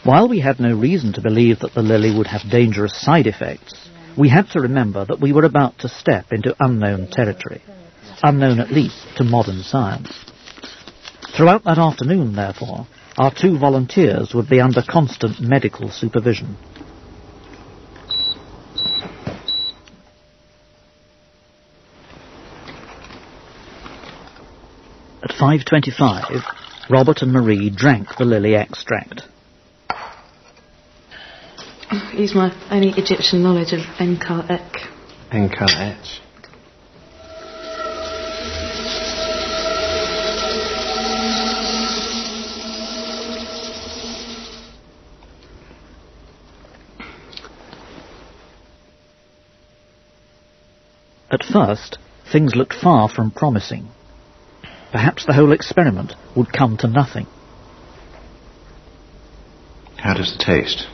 While we had no reason to believe that the Lilly would have dangerous side effects, we had to remember that we were about to step into unknown territory, unknown at least to modern science. Throughout that afternoon, therefore, our 2 volunteers would be under constant medical supervision. At 5:25, Robert and Marie drank the Lilly extract. Use my only Egyptian knowledge of Enka-Ek. Enka-Ek. At first, things looked far from promising. Perhaps the whole experiment would come to nothing. How does it taste?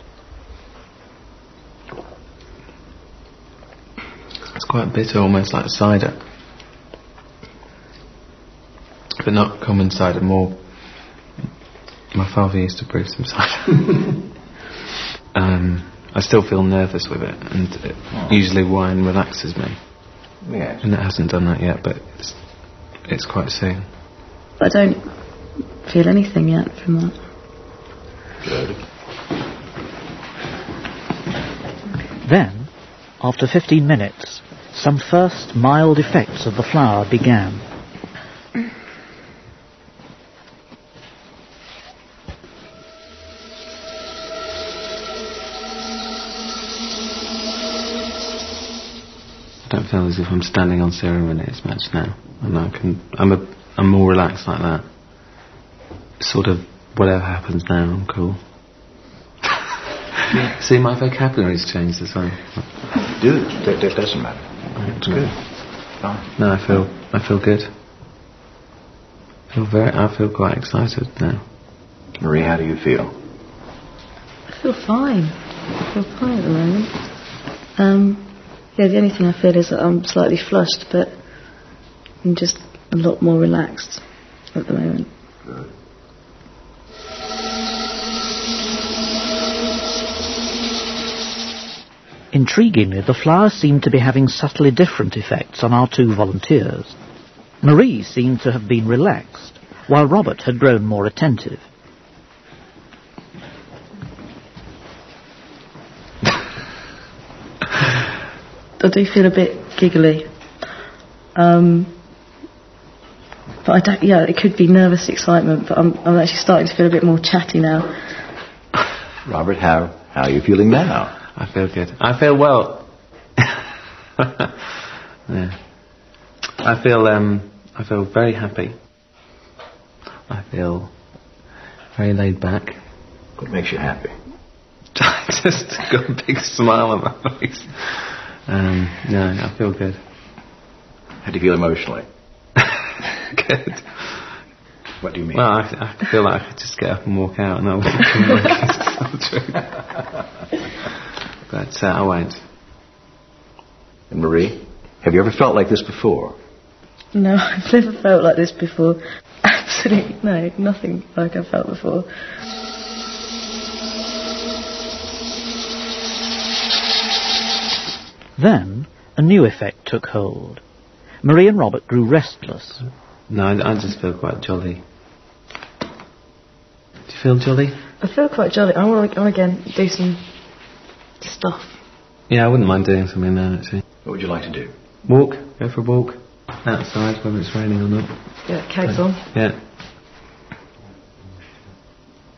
It's quite bitter, almost like cider. But not common cider, more... My father used to brew some cider. I still feel nervous with it, and usually wine relaxes me. Yes. And it hasn't done that yet, but it's quite soon. I don't feel anything yet from that. Good. Then, after 15 minutes, some first mild effects of the flower began. I don't feel as if I'm standing on ceremony as much now. And I'm more relaxed like that. Sort of, whatever happens now, I'm cool. See, my vocabulary's changed as well. Do that doesn't matter. It's good. Fine. No, I feel good. I feel quite excited now. Marie, how do you feel? I feel fine. I feel fine at the moment. Yeah, the only thing I feel is that I'm slightly flushed, but I'm just a lot more relaxed at the moment. Good. Intriguingly, the flower seemed to be having subtly different effects on our 2 volunteers. Marie seemed to have been relaxed, while Robert had grown more attentive. I do feel a bit giggly. But I don't, yeah, it could be nervous excitement, but I'm actually starting to feel a bit more chatty now. Robert, how are you feeling now? I feel good. I feel well. Yeah. I feel very happy. I feel very laid back. What makes you happy? I just got a big smile on my face. No, I feel good. How do you feel emotionally? Good. What do you mean? Well, I feel like I could just get up and walk out, and that would be true. But I won't. And Marie, have you ever felt like this before? No, I've never felt like this before. Absolutely, no, nothing like I've felt before. Then, a new effect took hold. Marie and Robert grew restless. No, I just feel quite jolly. Do you feel jolly? I feel quite jolly. I want to again do some stuff. Yeah, I wouldn't mind doing something now, actually. What would you like to do? Walk. Go for a walk. Outside, whether it's raining or not. Yeah, cakes on. Yeah.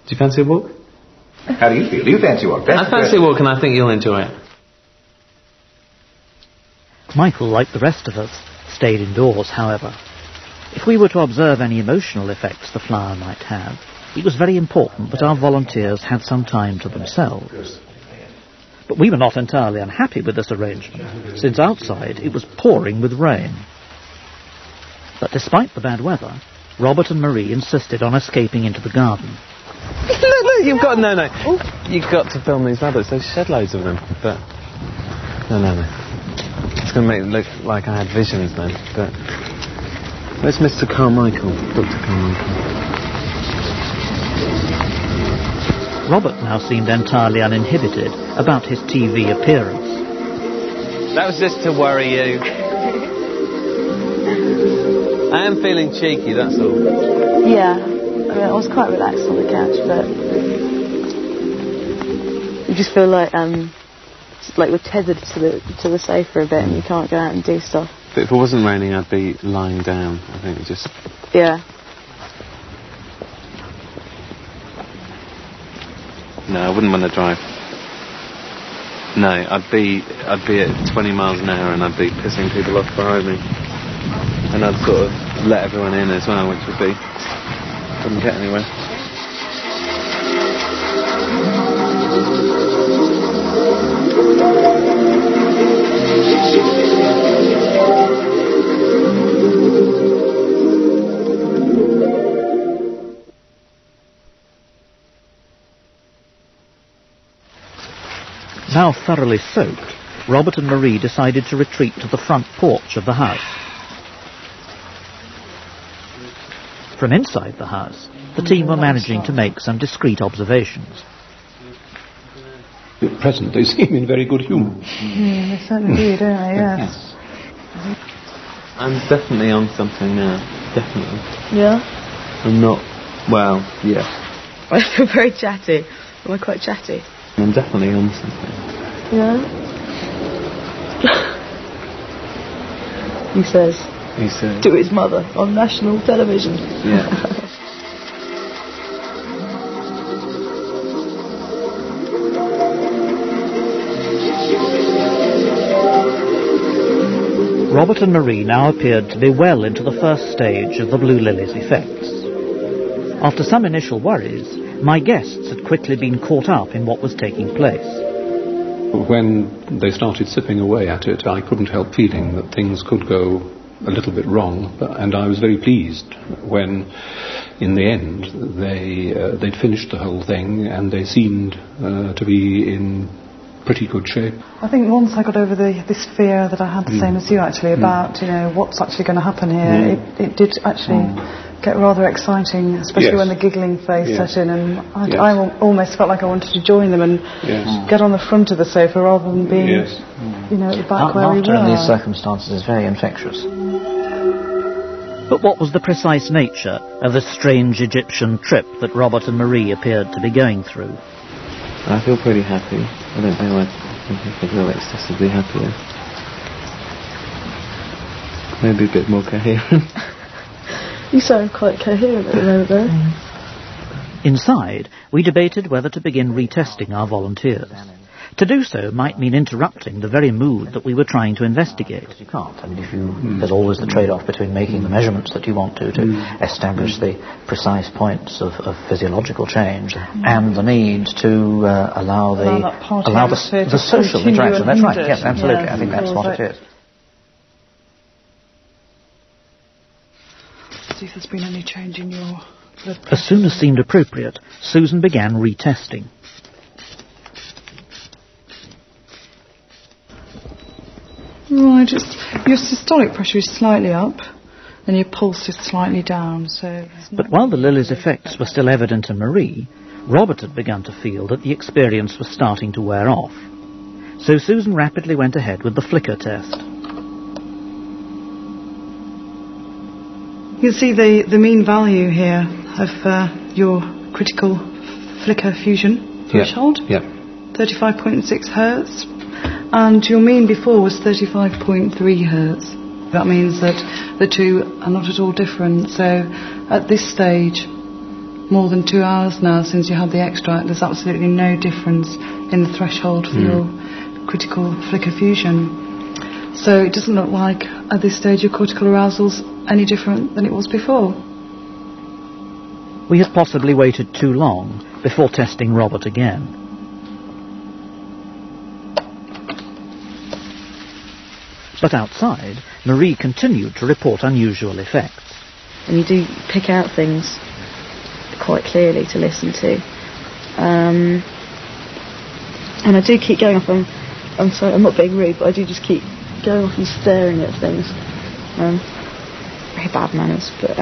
Do you fancy a walk? How do you feel? Do you fancy a walk? I fancy a walk, and I think you'll enjoy it. Michael, like the rest of us, stayed indoors, however. If we were to observe any emotional effects the flower might have, it was very important that our volunteers had some time to themselves. But we were not entirely unhappy with this arrangement, since outside it was pouring with rain. But despite the bad weather, Robert and Marie insisted on escaping into the garden. No, you've got... No. You've got to film these rabbits. There's shed loads of them, but... No. It's going to make it look like I had visions then, but... Where's Mr. Carmichael? Dr. Carmichael. Robert now seemed entirely uninhibited about his TV appearance. That was just to worry you. I am feeling cheeky, that's all. Yeah, I mean, I was quite relaxed on the couch, but you just feel like we're tethered to the sofa a bit, and you can't go out and do stuff. But if it wasn't raining, I'd be lying down. I think just. Yeah. No, I wouldn't want to drive. No, I'd be at 20 miles an hour and I'd be pissing people off behind me. And I'd sort of let everyone in as well, which wouldn't get anywhere. Now thoroughly soaked, Robert and Marie decided to retreat to the front porch of the house. From inside the house, the team were managing to make some discreet observations. At present, they seem in very good humour. They certainly do, don't they? Yes. I'm definitely on something now. Definitely. Yeah? I'm not... Well, yeah. I feel very chatty. Am I quite chatty? I'm definitely on something. Yeah? He says. To his mother on national television. Yeah. Robert and Marie now appeared to be well into the first stage of the Blue Lily's effects. After some initial worries, my guests had quickly been caught up in what was taking place. When they started sipping away at it, I couldn't help feeling that things could go a little bit wrong, and I was very pleased when, in the end, they'd finished the whole thing and they seemed to be in pretty good shape. I think once I got over this fear that I had, the same as you actually, about what's actually going to happen here, it did actually get rather exciting, especially when the giggling phase set in, and I almost felt like I wanted to join them and get on the front of the sofa rather than being at the back where we were. Laughter in these circumstances is very infectious. But what was the precise nature of the strange Egyptian trip that Robert and Marie appeared to be going through? I feel pretty happy. I don't know, I feel excessively happy. Maybe a bit more coherent. You sound quite coherent at the moment there. Inside, we debated whether to begin retesting our volunteers. To do so might mean interrupting the very mood that we were trying to investigate. You can't. I mean, there's always the trade-off between making the measures that you want to establish the precise points of physiological change and the need to allow the social interaction. That's right. Yes, absolutely. I think that's what it is. See if there's been any change in your blood pressure. As soon as seemed appropriate, Susan began retesting. Right, your systolic pressure is slightly up and your pulse is slightly down. But while the Lily's effects were still evident in Marie, Robert had begun to feel that the experience was starting to wear off. So Susan rapidly went ahead with the flicker test. You can see the mean value here of your critical flicker fusion threshold. 35.6 hertz. And your mean before was 35.3 hertz. That means that the two are not at all different. So at this stage, more than 2 hours now since you had the extract, there's absolutely no difference in the threshold for your critical flicker fusion. So it doesn't look like at this stage your cortical arousal's any different than it was before. We had possibly waited too long before testing Robert again. But outside, Marie continued to report unusual effects. And you do pick out things quite clearly to listen to. And I do keep going off. I'm sorry, I'm not being rude, but I do just keep going off and staring at things. Very bad manners, but